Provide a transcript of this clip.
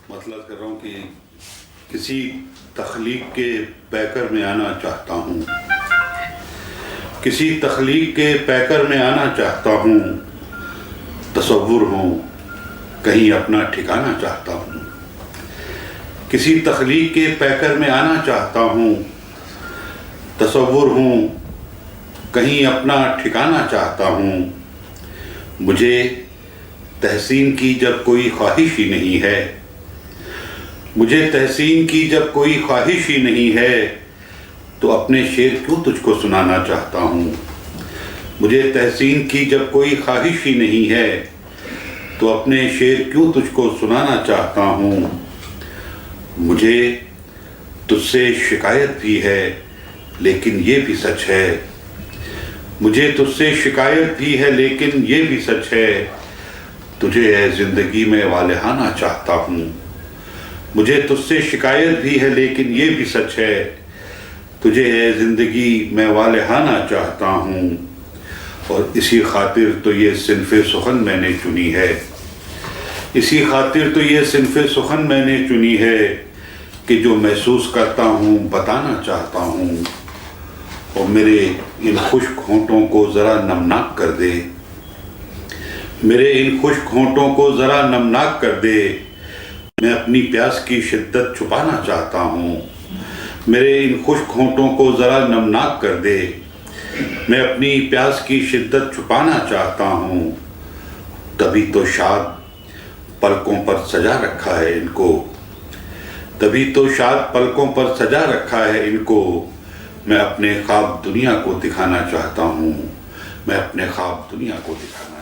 مطلب کر رہا ہوں کہ کسی تخلیق کے پیکر میں آنا چاہتا ہوں، کسی تخلیق کے پیکر میں آنا چاہتا ہوں، تصور ہوں کہیں اپنا ٹھکانا چاہتا ہوں، کسی تخلیق کے پیکر میں آنا چاہتا ہوں، تصور ہوں کہیں اپنا ٹھکانا چاہتا ہوں، مجھے تحسین کی جب کوئی خواہش ہی نہیں ہے، مجھے تحسین کی جب کوئی خواہش ہی نہیں ہے تو اپنے شعر کیوں تجھ کو سنانا چاہتا ہوں، مجھے تحسین کی جب کوئی خواہش ہی نہیں ہے تو اپنے شعر کیوں تجھ کو سنانا چاہتا ہوں، مجھے تجھ سے شکایت بھی ہے لیکن یہ بھی سچ ہے، مجھے تجھ سے شکایت بھی ہے لیکن یہ بھی سچ ہے، تجھے اے زندگی میں والہانا چاہتا ہوں، مجھے تجھ سے شکایت بھی ہے لیکن یہ بھی سچ ہے، تجھے اے زندگی میں والہانا چاہتا ہوں، اور اسی خاطر تو یہ صنف سخن میں نے چنی ہے، اسی خاطر تو یہ صنف سخن میں نے چنی ہے کہ جو محسوس کرتا ہوں بتانا چاہتا ہوں، اور میرے ان خشک ہونٹوں کو ذرا نمناک کر دے، میرے ان خشک ہونٹوں کو ذرا نمناک کر دے، میں اپنی پیاس کی شدت چھپانا چاہتا ہوں، میرے ان خشک ہونٹوں کو ذرا نمناک کر دے، میں اپنی پیاس کی شدت چھپانا چاہتا ہوں، تبھی تو شاد پلکوں پر سجا رکھا ہے ان کو، تبھی تو شاد پلکوں پر سجا رکھا ہے ان کو، میں اپنے خواب دنیا کو دکھانا چاہتا ہوں، میں اپنے خواب دنیا کو دکھانا